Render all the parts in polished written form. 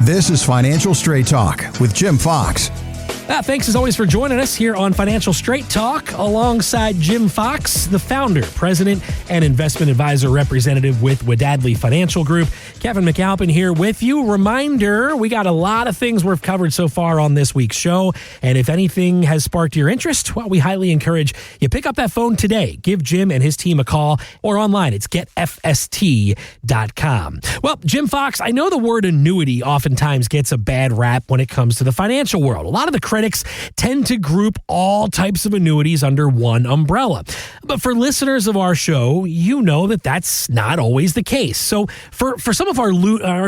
This is Financial Straight Talk with Jim Fox. Thanks as always for joining us here on Financial Straight Talk alongside Jim Fox, the founder, president, and investment advisor representative with Wadadley Financial Group. Kevin McAlpin here with you. Reminder, we got a lot of things we've covered so far on this week's show. And if anything has sparked your interest, well, we highly encourage you pick up that phone today. Give Jim and his team a call or online. It's getfst.com. Well, Jim Fox, I know the word annuity oftentimes gets a bad rap when it comes to the financial world. A lot of the critics tend to group all types of annuities under one umbrella. But for listeners of our show, you know that that's not always the case. So for some of our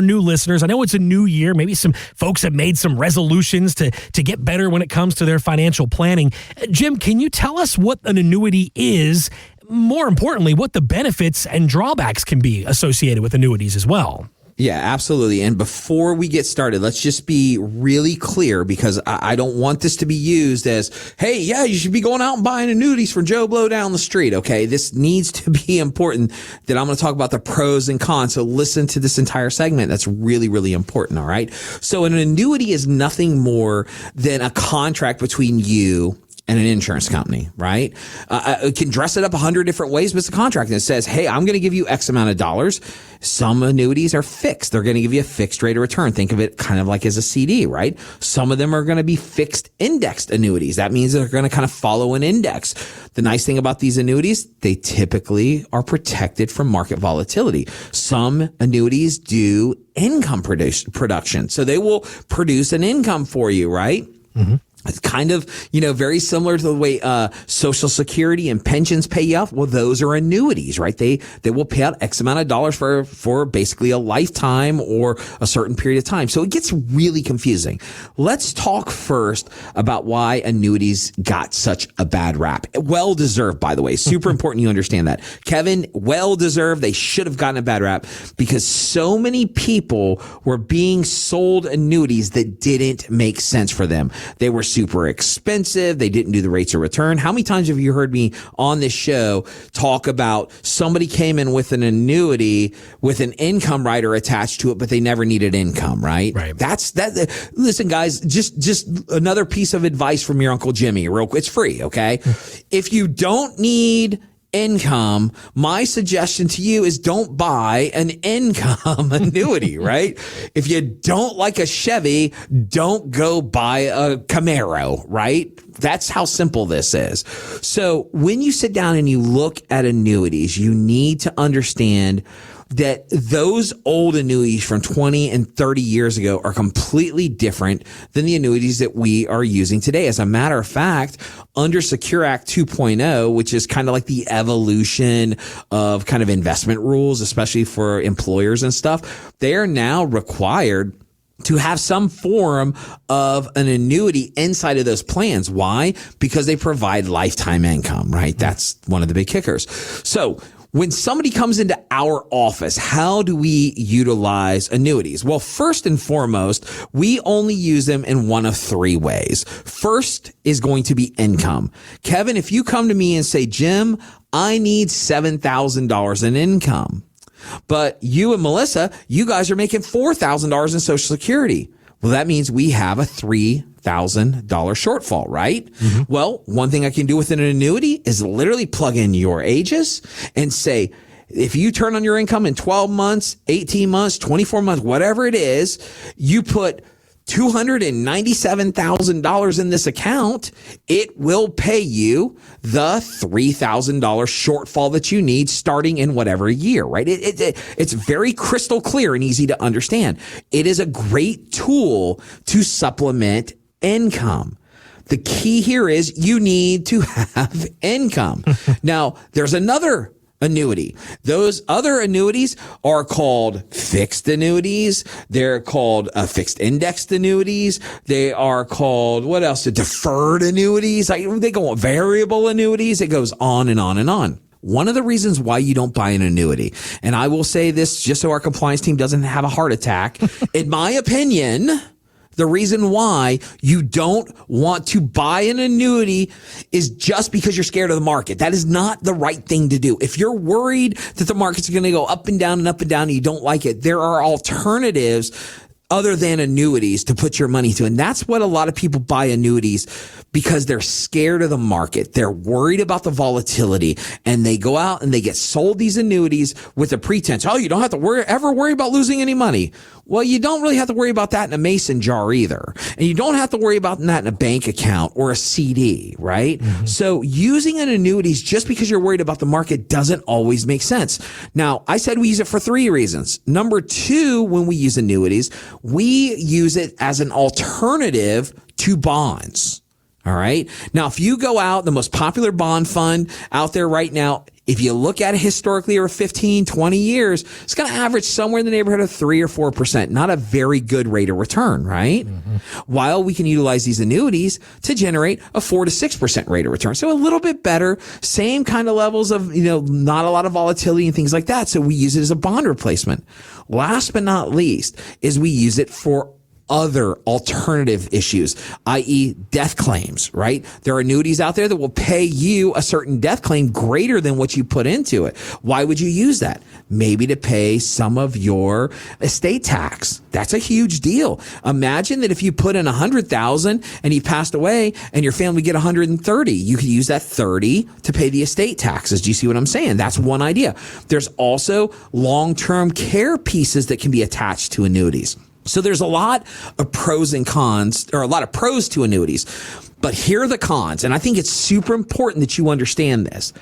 new listeners, I know it's a new year. Maybe some folks have made some resolutions to get better when it comes to their financial planning. Jim, can you tell us what an annuity is? More importantly, what the benefits and drawbacks can be associated with annuities as well? Yeah, absolutely. And before we get started, let's just be really clear, because I don't want this to be used as, hey, yeah, you should be going out and buying annuities for Joe Blow down the street. Okay, this needs to be important, that I'm going to talk about the pros and cons. So listen to this entire segment. That's really, really important. All right. So an annuity is nothing more than a contract between you and an insurance company, right? It can dress it up 100 different ways, but it's a contract. And it says, hey, I'm going to give you X amount of dollars. Some annuities are fixed. They're going to give you a fixed rate of return. Think of it kind of like as a CD, right? Some of them are going to be fixed indexed annuities. That means they're going to kind of follow an index. The nice thing about these annuities, they typically are protected from market volatility. Some annuities do income production. So they will produce an income for you, right? Mm-hmm. It's kind of, very similar to the way Social Security and pensions pay you out. Well, those are annuities, right? They will pay out X amount of dollars for basically a lifetime or a certain period of time. So it gets really confusing. Let's talk first about why annuities got such a bad rap. Well deserved, by the way. Super important you understand that. Kevin, well deserved. They should have gotten a bad rap because so many people were being sold annuities that didn't make sense for them. They were super expensive. They didn't do the rates of return. How many times have you heard me on this show talk about somebody came in with an annuity with an income rider attached to it, but they never needed income, right? Right. That's that. Listen, guys, just another piece of advice from your Uncle Jimmy. Real quick. It's free. Okay. If you don't need income, my suggestion to you is don't buy an income annuity, right? If you don't like a Chevy, don't go buy a Camaro, right? That's how simple this is. So when you sit down and you look at annuities, you need to understand that those old annuities from 20 and 30 years ago are completely different than the annuities that we are using today. As a matter of fact, under Secure Act 2.0, which is kind of like the evolution of kind of investment rules, especially for employers and stuff, they are now required to have some form of an annuity inside of those plans. Why? Because they provide lifetime income, right? That's one of the big kickers. So when somebody comes into our office, how do we utilize annuities? Well, first and foremost, we only use them in one of three ways. First is going to be income. Kevin, if you come to me and say, Jim, I need $7,000 in income, but you and Melissa, you guys are making $4,000 in Social Security. Well, that means we have a $3,000 shortfall, right? Mm-hmm. Well, one thing I can do with an annuity is literally plug in your ages and say, if you turn on your income in 12 months, 18 months, 24 months, whatever it is, you put $297,000 in this account, it will pay you the $3,000 shortfall that you need starting in whatever year, right? It's very crystal clear and easy to understand. It is a great tool to supplement income. The key here is you need to have income. Now, there's another annuity. Those other annuities are called fixed annuities. They're called fixed indexed annuities. They are called, what else? Deferred annuities. They go on variable annuities. It goes on and on and on. One of the reasons why you don't buy an annuity, and I will say this just so our compliance team doesn't have a heart attack, in my opinion, the reason why you don't want to buy an annuity is just because you're scared of the market. That is not the right thing to do. If you're worried that the market's going to go up and down and up and down and you don't like it, there are alternatives other than annuities to put your money to. And that's what a lot of people buy annuities, because they're scared of the market. They're worried about the volatility, and they go out and they get sold these annuities with a pretense. Oh, you don't have to ever worry about losing any money. Well, you don't really have to worry about that in a mason jar either. And you don't have to worry about that in a bank account or a CD, right? Mm-hmm. So using an annuities just because you're worried about the market doesn't always make sense. Now, I said we use it for 3 reasons. Number 2, when we use annuities, we use it as an alternative to bonds. All right. Now, if you go out, the most popular bond fund out there right now, if you look at it historically over 15, 20 years, it's going to average somewhere in the neighborhood of 3 or 4%. Not a very good rate of return, right? Mm-hmm. While we can utilize these annuities to generate a 4 to 6% rate of return. So a little bit better, same kind of levels of, not a lot of volatility and things like that. So we use it as a bond replacement. Last but not least is we use it for other alternative issues, i.e. death claims, right? There are annuities out there that will pay you a certain death claim greater than what you put into it. Why would you use that? Maybe to pay some of your estate tax. That's a huge deal. Imagine that if you put in $100,000 and you passed away and your family get $130,000, you could use that $30,000 to pay the estate taxes. Do you see what I'm saying? That's one idea. There's also long-term care pieces that can be attached to annuities. So there's a lot of pros and cons, or a lot of pros to annuities, but here are the cons. And I think it's super important that you understand this.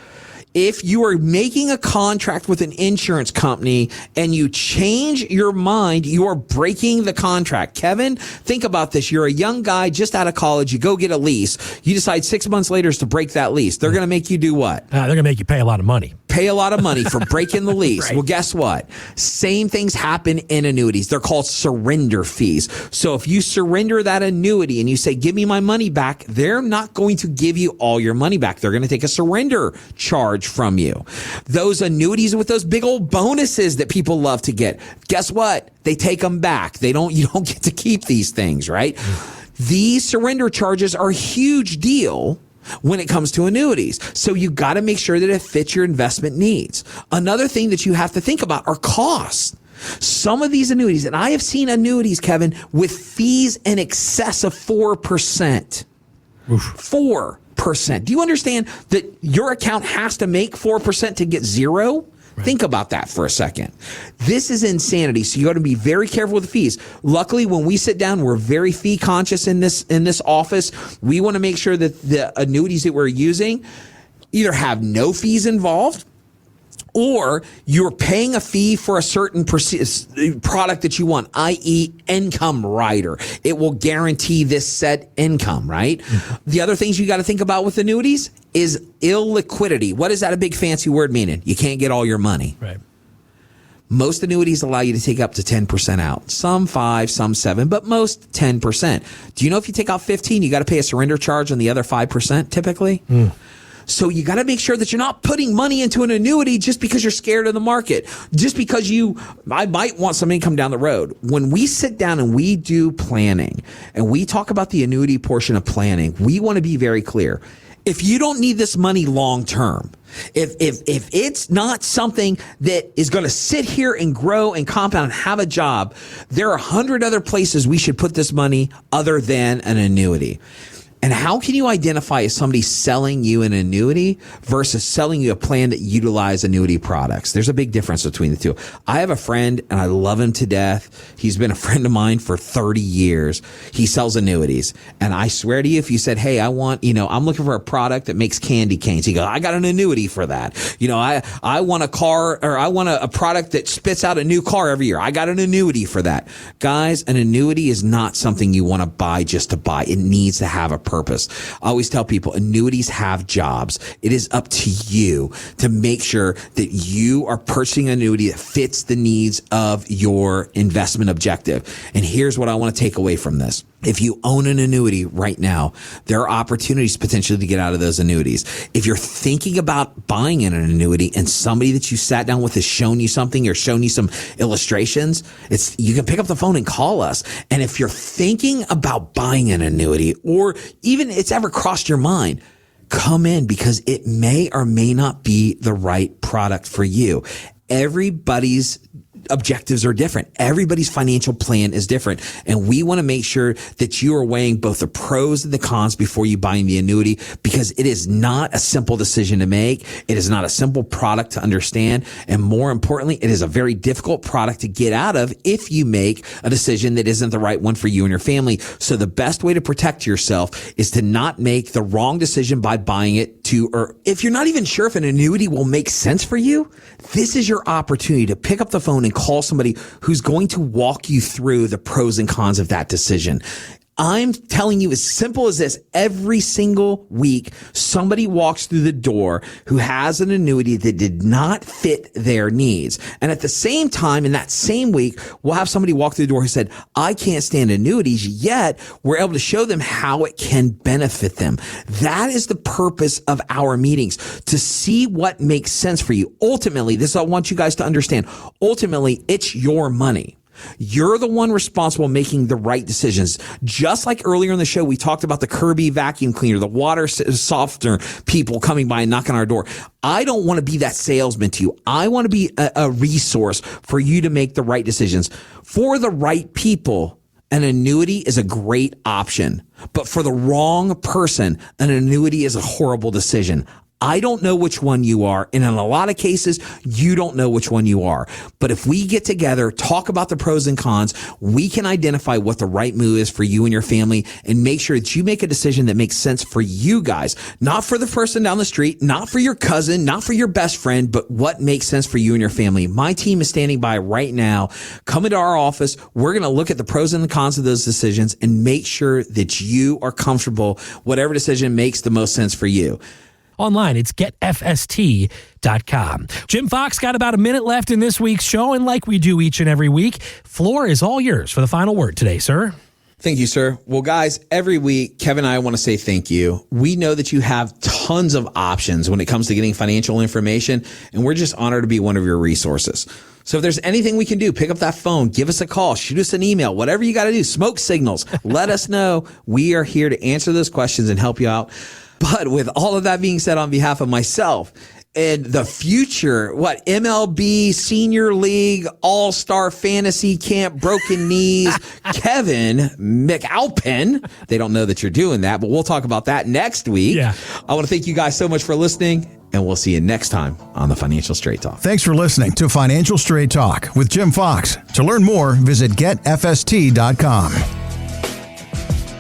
If you are making a contract with an insurance company and you change your mind, you are breaking the contract. Kevin, think about this. You're a young guy just out of college. You go get a lease. You decide 6 months later to break that lease. They're going to make you do what? They're going to make you pay a lot of money. Pay a lot of money for breaking the lease. Right. Well, guess what? Same things happen in annuities. They're called surrender fees. So if you surrender that annuity and you say, give me my money back, they're not going to give you all your money back. They're going to take a surrender charge from you. Those annuities with those big old bonuses that people love to get, guess what? They take them back. You don't get to keep these things, right? These surrender charges are a huge deal when it comes to annuities. So you got to make sure that it fits your investment needs. Another thing that you have to think about are costs. Some of these annuities, and I have seen annuities, Kevin, with fees in excess of 4%. Oof. 4%. Do you understand that your account has to make 4% to get zero? Right. Think about that for a second. This is insanity. So you got to be very careful with the fees. Luckily, when we sit down, we're very fee conscious in this office. We want to make sure that the annuities that we're using either have no fees involved, or you're paying a fee for a certain product that you want, i.e. income rider. It will guarantee this set income, right? Mm-hmm. The other things you got to think about with annuities is illiquidity. What is that a big fancy word meaning? You can't get all your money. Right. Most annuities allow you to take up to 10% out. Some 5, some 7, but most 10%. Do you know if you take out 15, you got to pay a surrender charge on the other 5% typically? So you got to make sure that you're not putting money into an annuity just because you're scared of the market, just because I might want some income down the road. When we sit down and we do planning and we talk about the annuity portion of planning, we want to be very clear. If you don't need this money long term, if it's not something that is going to sit here and grow and compound and have a job, there are 100 other places we should put this money other than an annuity. And how can you identify if somebody's selling you an annuity versus selling you a plan that utilize annuity products? There's a big difference between the two. I have a friend and I love him to death. He's been a friend of mine for 30 years. He sells annuities. And I swear to you, if you said, hey, I'm looking for a product that makes candy canes. He goes, I got an annuity for that. I want a car, or I want a product that spits out a new car every year. I got an annuity for that. Guys, an annuity is not something you want to buy just to buy. It needs to have a purpose. I always tell people annuities have jobs. It is up to you to make sure that you are purchasing an annuity that fits the needs of your investment objective. And here's what I want to take away from this. If you own an annuity right now, there are opportunities potentially to get out of those annuities. If you're thinking about buying an annuity and somebody that you sat down with has shown you something or shown you some illustrations, you can pick up the phone and call us. And if you're thinking about buying an annuity, or even it's ever crossed your mind, come in, because it may or may not be the right product for you. Everybody's objectives are different. Everybody's financial plan is different. And we want to make sure that you are weighing both the pros and the cons before you buy the annuity, because it is not a simple decision to make. It is not a simple product to understand. And more importantly, it is a very difficult product to get out of if you make a decision that isn't the right one for you and your family. So the best way to protect yourself is to not make the wrong decision by buying it or if you're not even sure if an annuity will make sense for you, this is your opportunity to pick up the phone and call somebody who's going to walk you through the pros and cons of that decision. I'm telling you, as simple as this, every single week, somebody walks through the door who has an annuity that did not fit their needs. And at the same time, in that same week, we'll have somebody walk through the door who said, I can't stand annuities, yet we're able to show them how it can benefit them. That is the purpose of our meetings, to see what makes sense for you. Ultimately, this I want you guys to understand. Ultimately, it's your money. You're the one responsible making the right decisions. Just like earlier in the show, we talked about the Kirby vacuum cleaner, the water softener people coming by and knocking on our door. I don't want to be that salesman to you. I want to be a resource for you to make the right decisions. For the right people, an annuity is a great option. But for the wrong person, an annuity is a horrible decision. I don't know which one you are, and in a lot of cases, you don't know which one you are. But if we get together, talk about the pros and cons, we can identify what the right move is for you and your family and make sure that you make a decision that makes sense for you guys, not for the person down the street, not for your cousin, not for your best friend, but what makes sense for you and your family. My team is standing by right now. Come into our office. We're going to look at the pros and the cons of those decisions and make sure that you are comfortable, whatever decision makes the most sense for you. Online, it's getfst.com. Jim Fox got about a minute left in this week's show, and like we do each and every week, floor is all yours for the final word today, sir. Thank you, sir. Well, guys, every week, Kevin and I want to say thank you. We know that you have tons of options when it comes to getting financial information, and we're just honored to be one of your resources. So if there's anything we can do, pick up that phone, give us a call, shoot us an email, whatever you got to do, smoke signals, let us know. We are here to answer those questions and help you out. But with all of that being said, on behalf of myself and the future, MLB, Senior League, All-Star Fantasy Camp, Broken Knees, Kevin McAlpin, they don't know that you're doing that, but we'll talk about that next week. Yeah. I want to thank you guys so much for listening, and we'll see you next time on the Financial Straight Talk. Thanks for listening to Financial Straight Talk with Jim Fox. To learn more, visit getfst.com.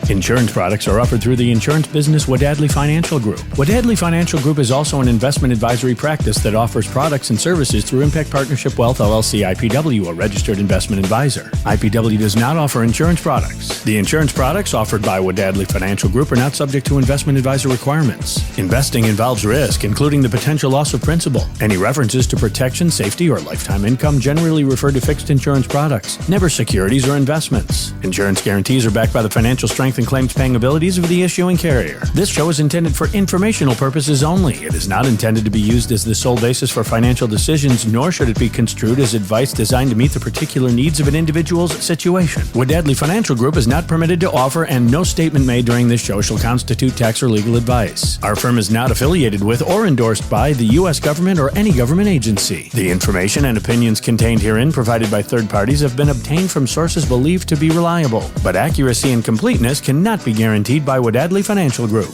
Insurance products are offered through the insurance business Wadadley Financial Group. Wadadley Financial Group is also an investment advisory practice that offers products and services through Impact Partnership Wealth LLC IPW, a registered investment advisor. IPW does not offer insurance products. The insurance products offered by Wadadley Financial Group are not subject to investment advisor requirements. Investing involves risk, including the potential loss of principal. Any references to protection, safety, or lifetime income generally refer to fixed insurance products, never securities or investments. Insurance guarantees are backed by the financial strength and claims paying abilities of the issuing carrier. This show is intended for informational purposes only. It is not intended to be used as the sole basis for financial decisions, nor should it be construed as advice designed to meet the particular needs of an individual's situation. Wadadley Financial Group is not permitted to offer, and no statement made during this show shall constitute tax or legal advice. Our firm is not affiliated with or endorsed by the U.S. government or any government agency. The information and opinions contained herein provided by third parties have been obtained from sources believed to be reliable, but accuracy and completeness cannot be guaranteed by Wadadley Financial Group.